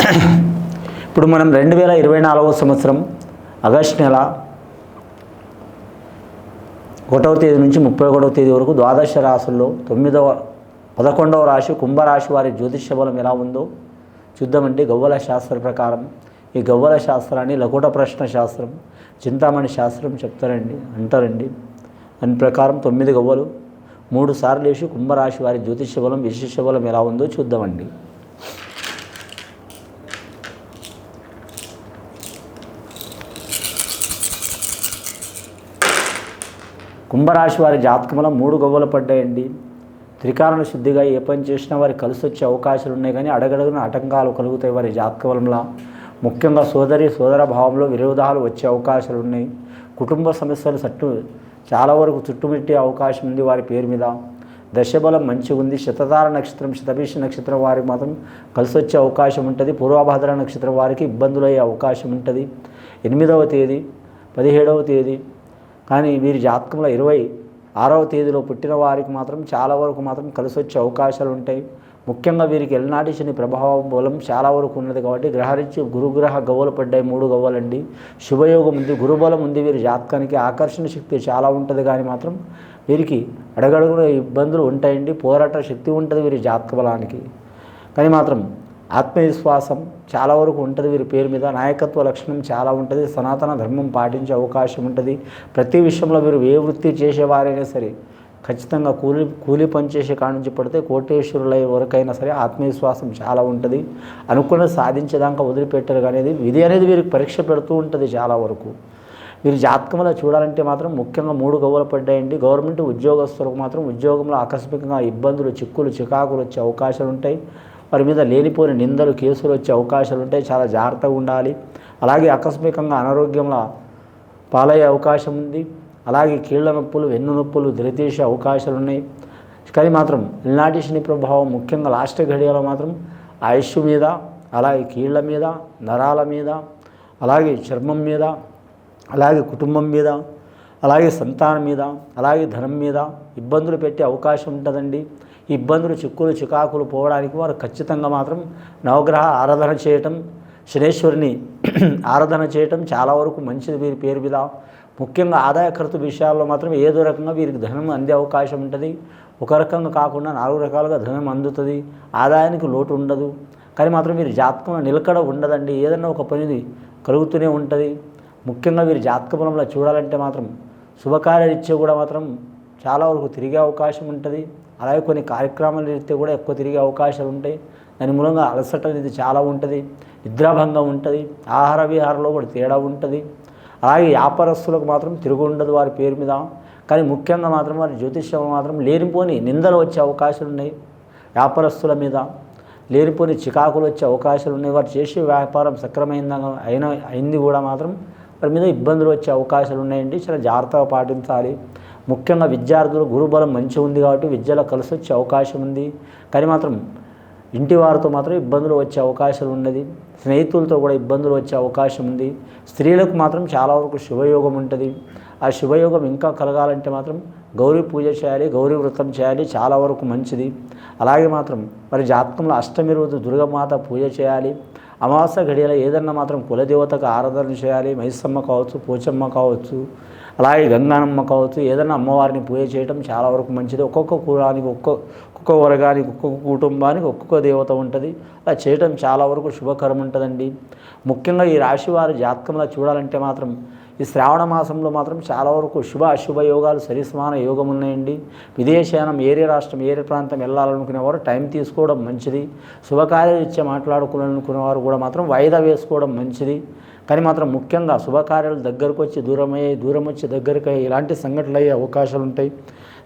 ఇప్పుడు మనం 2024 సంవత్సరం ఆగస్టు నెల 1వ తేదీ నుంచి 31వ తేదీ వరకు ద్వాదశ రాశుల్లో 11వ రాశి కుంభరాశి వారి జ్యోతిష్య బలం ఎలా ఉందో చూద్దామంటే గవ్వల శాస్త్ర ప్రకారం ఈ గవ్వల శాస్త్రాన్ని లకుట ప్రశ్న శాస్త్రం చింతామణి శాస్త్రం అంటారండి. దాని ప్రకారం 9 గవ్వలు 3 సార్లు వేసి కుంభరాశి వారి జ్యోతిష్య బలం విశేష బలం ఎలా ఉందో చూద్దామండి. కుంభరాశి వారి జాతకంలో 3 గవ్వలు పడ్డాయండి. త్రికారణ శుద్ధిగా ఏ పని చేసినా వారికి కలిసి వచ్చే అవకాశాలు ఉన్నాయి, కానీ అడగడుగున ఆటంకాలు కలుగుతాయి వారి జాతకంలో. ముఖ్యంగా సోదర భావంలో విరోధాలు వచ్చే అవకాశాలు ఉన్నాయి. కుటుంబ సమస్యలు చాలా వరకు చుట్టుముట్టే అవకాశం ఉంది వారి పేరు మీద. దశబలం మంచిగా ఉంది. శతతార నక్షత్రం శతభిష నక్షత్రం వారికి మాత్రం కలిసి వచ్చే అవకాశం ఉంటుంది. పూర్వభద్ర నక్షత్రం వారికి ఇబ్బందులు అయ్యే అవకాశం ఉంటుంది. 8వ తేదీ 17వ తేదీ కానీ వీరి జాతకంలో 26వ తేదీలో పుట్టిన వారికి మాత్రం చాలా వరకు మాత్రం కలిసి వచ్చే అవకాశాలు ఉంటాయి. ముఖ్యంగా వీరికి ఎల్నాటి శని ప్రభావం బలం చాలా వరకు ఉన్నది కాబట్టి గ్రహరీత్యా గురుగ్రహ గవ్వలు పడ్డాయి. 3 గవ్వలండి. శుభయోగం ఉంది, గురుబలం ఉంది. వీరి జాతకానికి ఆకర్షణ శక్తి చాలా ఉంటుంది, కానీ మాత్రం వీరికి అడగడుగున ఇబ్బందులు ఉంటాయండి. పోరాట శక్తి ఉంటుంది వీరి జాతక బలానికి, కానీ మాత్రం ఆత్మవిశ్వాసం చాలా వరకు ఉంటుంది వీరి పేరు మీద. నాయకత్వ లక్షణం చాలా ఉంటుంది. సనాతన ధర్మం పాటించే అవకాశం ఉంటుంది. ప్రతి విషయంలో వీరు ఏ వృత్తి చేసేవారైనా సరే ఖచ్చితంగా కూలి పనిచేసే కాడ నుంచి పడితే కోటేశ్వరుల వరకైనా సరే ఆత్మవిశ్వాసం చాలా ఉంటుంది. అనుకున్నది సాధించేదాకా వదిలిపెట్టారు అనేది విధి అనేది వీరికి పరీక్ష పెడుతూ ఉంటుంది చాలా వరకు. వీరి జాతకంలో చూడాలంటే మాత్రం ముఖ్యంగా 3 గవ్వలు పడ్డాయండి. గవర్నమెంట్ ఉద్యోగస్తులకు మాత్రం ఉద్యోగంలో ఆకస్మికంగా ఇబ్బందులు చికాకులు వచ్చే అవకాశాలు ఉంటాయి. వారి మీద లేనిపోయిన నిందలు కేసులు వచ్చే అవకాశాలు ఉంటాయి. చాలా జాగ్రత్తగా ఉండాలి. అలాగే ఆకస్మికంగా అనారోగ్యంలో పాలయ్యే అవకాశం ఉంది. అలాగే కీళ్ల నొప్పులు వెన్ను నొప్పులు దరితీసే అవకాశాలు ఉన్నాయి. కానీ మాత్రం ఇల్నాటి శని ప్రభావం ముఖ్యంగా లాస్ట్ ఘడియలో మాత్రం ఆయుష్ మీద, అలాగే కీళ్ల మీద, నరాల మీద, అలాగే చర్మం మీద, అలాగే కుటుంబం మీద, అలాగే సంతానం మీద, అలాగే ధనం మీద ఇబ్బందులు పెట్టే అవకాశం ఉంటుందండి. ఇబ్బందులు చికాకులు పోవడానికి వారు ఖచ్చితంగా మాత్రం నవగ్రహ ఆరాధన చేయటం, శనేశ్వరిని ఆరాధన చేయటం చాలా వరకు మంచిది వీరి పేరు మీద. ముఖ్యంగా ఆదాయ ఖర్చు విషయాల్లో మాత్రం ఏదో రకంగా వీరికి ధనం అందే అవకాశం ఉంటుంది. ఒక రకంగా కాకుండా 4 రకాలుగా ధనం అందుతుంది. ఆదాయానికి లోటు ఉండదు, కానీ మాత్రం వీరి జాతకంలో నిలకడ ఉండదండి. ఏదన్నా ఒక పని కలుగుతూనే ఉంటుంది. ముఖ్యంగా వీరి జాతక బలంలో చూడాలంటే మాత్రం శుభకార్యరీత్యా కూడా మాత్రం చాలా వరకు తిరిగే అవకాశం ఉంటుంది. అలాగే కొన్ని కార్యక్రమాల రీత్యా కూడా ఎక్కువ తిరిగే అవకాశాలు ఉంటాయి. దాని మూలంగా అలసట అనేది చాలా ఉంటుంది. నిద్రాభంగం ఉంటుంది. ఆహార విహారంలో కూడా తేడా ఉంటుంది. అలాగే వ్యాపారస్తులకు మాత్రం తిరుగు ఉండదు వారి పేరు మీద. కానీ ముఖ్యంగా మాత్రం వారి జ్యోతిష్యం మాత్రం లేనిపోని నిందలు వచ్చే అవకాశాలు ఉన్నాయి. వ్యాపారస్తుల మీద లేనిపోని చికాకులు వచ్చే అవకాశాలు ఉన్నాయి. వారు చేసే వ్యాపారం సక్రమంగా అయింది కూడా మాత్రం వారి మీద ఇబ్బందులు వచ్చే అవకాశాలు ఉన్నాయండి. చాలా జాగ్రత్తగా పాటించాలి. ముఖ్యంగా విద్యార్థులు గురుబలం మంచిగా ఉంది కాబట్టి విద్యలో కలిసి వచ్చే అవకాశం ఉంది, కానీ మాత్రం ఇంటి వారితో మాత్రం ఇబ్బందులు వచ్చే అవకాశాలు ఉన్నది. స్నేహితులతో కూడా ఇబ్బందులు వచ్చే అవకాశం ఉంది. స్త్రీలకు మాత్రం చాలా వరకు శుభయోగం ఉంటుంది. ఆ శుభయోగం ఇంకా కలగాలంటే మాత్రం గౌరీ పూజ చేయాలి, గౌరీ వ్రతం చేయాలి, చాలా వరకు మంచిది. అలాగే మాత్రం మరి జాతకంలో అష్టమి రోజు దుర్గమాత పూజ చేయాలి. అమావాస్య ఘడియలో ఏదన్నా మాత్రం కులదేవతకు ఆరాధన చేయాలి. మైసమ్మ కావచ్చు, పోచమ్మ కావచ్చు, అలాగే గంగానమ్మ కావచ్చు. ఏదైనా అమ్మవారిని పూజ చేయడం చాలా వరకు మంచిది. ఒక్కొక్క కులానికి ఒక్కొక్క వర్గానికి ఒక్కొక్క కుటుంబానికి ఒక్కొక్క దేవత ఉంటుంది. అలా చేయడం చాలా వరకు శుభకరం ఉంటుందండి. ముఖ్యంగా ఈ రాశి వారి జాతకంలో చూడాలంటే మాత్రం ఈ శ్రావణ మాసంలో మాత్రం చాలా వరకు అశుభ యోగాలు సరిసమాన యోగం ఉన్నాయండి. విదేశానం ఏరే రాష్ట్రం ఏరే ప్రాంతం వెళ్ళాలనుకునేవారు టైం తీసుకోవడం మంచిది. శుభకార్యరీత్యా మాట్లాడుకోవాలనుకునేవారు కూడా మాత్రం వాయిదా వేసుకోవడం మంచిది. కానీ మాత్రం ముఖ్యంగా శుభకార్యాలు దగ్గరకు వచ్చి దూరం వచ్చి దగ్గరికి ఇలాంటి సంఘటనలు అయ్యే అవకాశాలు ఉంటాయి.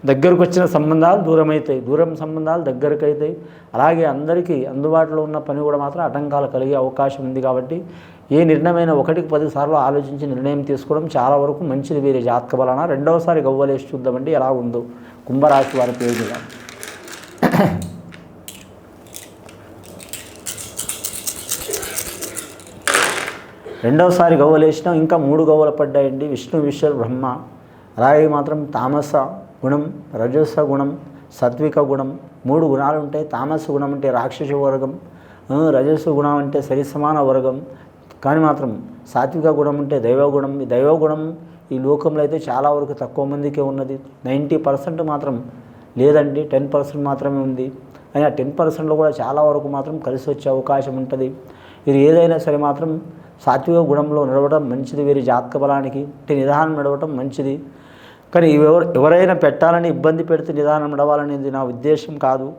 దగ్గరకు వచ్చిన సంబంధాలు దూరం అవుతాయి, దూరం సంబంధాలు దగ్గరకు అవుతాయి. అలాగే అందరికీ అందుబాటులో ఉన్న పని కూడా మాత్రం ఆటంకాలు కలిగే అవకాశం ఉంది. కాబట్టి ఏ నిర్ణయమైనా 1కి 10 సార్లు ఆలోచించి నిర్ణయం తీసుకోవడం చాలా వరకు మంచిది వీరి జాతక బలాన. రెండవసారి గవ్వలేసి చూద్దామండి ఎలా ఉందో కుంభరాశి వారి పేరు మీద. రెండవసారి గవ్వలేసినా ఇంకా 3 గవ్వలు పడ్డాయండి. విష్ణు విశ్వ బ్రహ్మ. అలాగే మాత్రం తామస గుణం, రజస గుణం, సాత్విక గుణం 3 గుణాలు ఉంటాయి. తామస గుణం అంటే రాక్షస వర్గం, రజస్సు గుణం అంటే సరి సమాన వర్గం, కానీ మాత్రం సాత్విక గుణం ఉంటే దైవగుణం. ఈ దైవగుణం ఈ లోకంలో అయితే చాలా వరకు తక్కువ మందికే ఉన్నది. 90% మాత్రం లేదండి, 10% మాత్రమే ఉంది. అని ఆ 10%లో కూడా చాలా వరకు మాత్రం కలిసి వచ్చే అవకాశం ఉంటుంది. వీరు ఏదైనా సరే మాత్రం సాత్విక గుణంలో నడవడం మంచిది. వీరి జాతక బలానికి నిదానం నడవటం మంచిది. కానీ ఎవరైనా పెట్టాలని ఇబ్బంది పెడితే నిదానం నడవాలనేది నా ఉద్దేశం కాదు.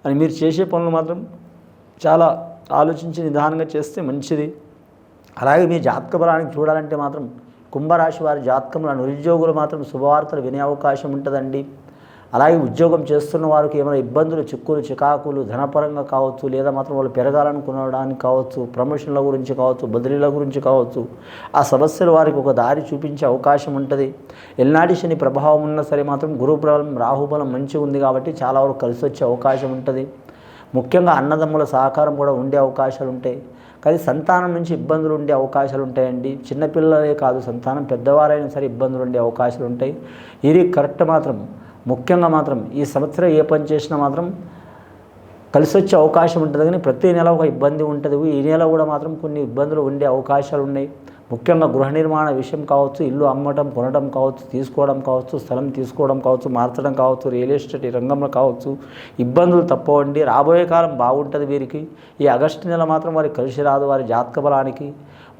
అని మీరు చేసే పనులు మాత్రం చాలా ఆలోచించి నిదానంగా చేస్తే మంచిది. అలాగే మీ జాతక బలానికి చూడాలంటే మాత్రం కుంభరాశి వారి జాతకంలో నిరుద్యోగులు మాత్రం శుభవార్తలు వినే అవకాశం ఉంటుందండి. అలాగే ఉద్యోగం చేస్తున్న వారికి ఏమైనా ఇబ్బందులు, చిక్కులు, చికాకులు ధనపరంగా కావచ్చు, లేదా మాత్రం వాళ్ళు పెరగాలనుకునడానికి కావచ్చు, ప్రమోషన్ల గురించి కావచ్చు, బదిలీల గురించి కావచ్చు, ఆ సమస్యలు వారికి ఒక దారి చూపించే అవకాశం ఉంటుంది. ఎల్నాటి శని ప్రభావం ఉన్నా సరే మాత్రం గురుబలం, రాహుబలం మంచిగా ఉంది కాబట్టి చాలా వరకు కలిసి వచ్చే అవకాశం ఉంటుంది. ముఖ్యంగా అన్నదమ్ముల సహకారం కూడా ఉండే అవకాశాలు ఉంటాయి. కానీ సంతానం నుంచి ఇబ్బందులు ఉండే అవకాశాలు ఉంటాయండి. చిన్నపిల్లలే కాదు, సంతానం పెద్దవారైనా సరే ఇబ్బందులు ఉండే అవకాశాలు ఉంటాయి. ఇది కరెక్ట్ మాత్రం ముఖ్యంగా మాత్రం ఈ సంవత్సరం ఏ పని చేసినా మాత్రం కలిసి వచ్చే అవకాశం ఉంటుంది. కానీ ప్రతి నెల ఒక ఇబ్బంది ఉంటుంది. ఈ నెల కూడా మాత్రం కొన్ని ఇబ్బందులు ఉండే అవకాశాలు ఉన్నాయి. ముఖ్యంగా గృహ నిర్మాణ విషయం కావచ్చు, ఇల్లు అమ్మటం, కొనడం కావచ్చు, తీసుకోవడం కావచ్చు, స్థలం తీసుకోవడం కావచ్చు, మార్చడం కావచ్చు, రియల్ ఎస్టేట్ రంగంలో కావచ్చు, ఇబ్బందులు తప్పవండి. రాబోయే కాలం బాగుంటుంది వీరికి. ఈ ఆగస్టు నెల మాత్రం వారికి కలిసి రాదు వారి జాతక బలానికి.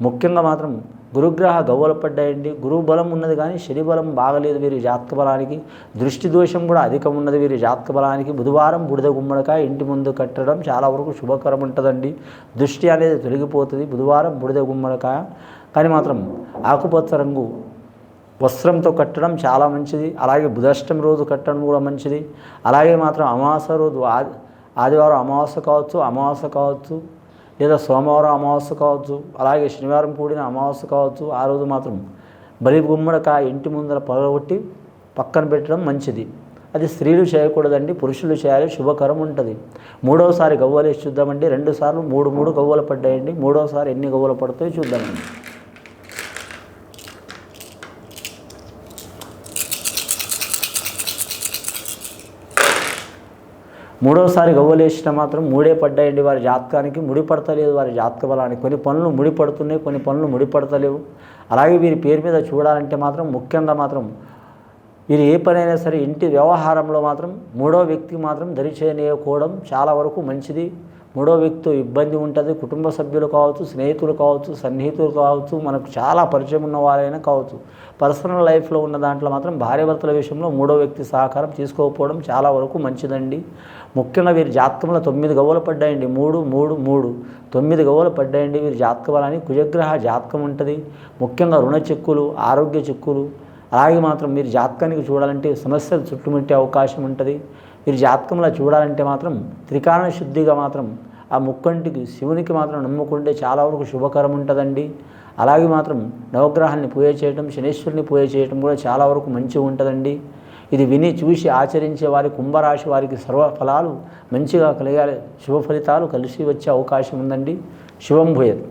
ముఖ్యంగా మాత్రం గురుగ్రహ గవ్వలు పడ్డాయండి. గురువు బలం ఉన్నది కానీ శని బలం బాగలేదు వీరి జాతక బలానికి. దృష్టి దోషం కూడా అధికం ఉన్నది వీరి జాతక బలానికి. బుధవారం బూడిద గుమ్మడికాయ ఇంటి ముందు కట్టడం చాలా వరకు శుభకరం ఉంటుందండి. దృష్టి అనేది తొలగిపోతుంది. బుధవారం బూడిద గుమ్మడికాయ, కానీ మాత్రం ఆకుపచ్చ రంగు వస్త్రంతో కట్టడం చాలా మంచిది. అలాగే బుధాష్టమి రోజు కట్టడం కూడా మంచిది. అలాగే మాత్రం అమావాస్య రోజు ఆదివారం అమావాస్య కావచ్చు, లేదా సోమవారం అమావాస్య కావచ్చు, అలాగే శనివారం కూడిన అమావాస్య కావచ్చు. ఆ రోజు మాత్రం బలి గుమ్మడికాయ ఇంటి ముందర పగలగొట్టి పక్కన పెట్టడం మంచిది. అది స్త్రీలు చేయకూడదండి, పురుషులు చేయాలి, శుభకరం ఉంటుంది. మూడవసారి గవ్వలేసి చూద్దామండి. 2 సార్లు 3 గవ్వలు పడ్డాయండి. మూడవసారి ఎన్ని గవ్వలు పడతాయో చూద్దామండి. మూడవసారి గవ్వలేసిన మాత్రం 3 పడ్డాయండి. వారి జాతకానికి ముడిపడతలేదు, వారి జాతక బలానికి. కొన్ని పనులు ముడిపడుతున్నాయి, కొన్ని పనులు ముడిపడతలేవు. అలాగే వీరి పేరు మీద చూడాలంటే మాత్రం ముఖ్యంగా మాత్రం వీరు ఏ పనైనా సరే ఇంటి వ్యవహారంలో మాత్రం 3వ వ్యక్తికి మాత్రం దరిచేయకపోవడం చాలా వరకు మంచిది. 3వ వ్యక్తితో ఇబ్బంది ఉంటుంది. కుటుంబ సభ్యులు కావచ్చు, స్నేహితులు కావచ్చు, సన్నిహితులు కావచ్చు, మనకు చాలా పరిచయం ఉన్న వారైనా కావచ్చు. పర్సనల్ లైఫ్లో ఉన్న దాంట్లో మాత్రం భార్యాభర్తల విషయంలో 3వ వ్యక్తి సహకారం తీసుకోకపోవడం చాలా వరకు మంచిదండి. ముఖ్యంగా వీరి జాతకంలో 9 గవ్వలు పడ్డాయండి. 3, 3, 3 9 గవ్వలు పడ్డాయండి. వీరి జాతక బలానికి కుజగ్రహ జాతకం ఉంటుంది. ముఖ్యంగా రుణ చిక్కులు, ఆరోగ్య చిక్కులు, అలాగే మాత్రం మీరు జాతకానికి చూడాలంటే సమస్యలు చుట్టుముట్టే అవకాశం ఉంటుంది. మీరు జాతకంలో చూడాలంటే మాత్రం త్రికారణ శుద్ధిగా మాత్రం ఆ ముక్కంటికి శివునికి మాత్రం నమ్ముకుంటే చాలా వరకు శుభకరం ఉంటుందండి. అలాగే మాత్రం నవగ్రహాన్ని పూజ చేయడం, శనీశ్వరుని పూజ చేయడం కూడా చాలా వరకు మంచిగా ఉంటుందండి. ఇది విని చూసి ఆచరించే వారి కుంభరాశి వారికి సర్వ ఫలాలు మంచిగా కలిగాలి, శుభ ఫలితాలు కలిసి వచ్చే అవకాశం ఉందండి. శుభం భూయత్.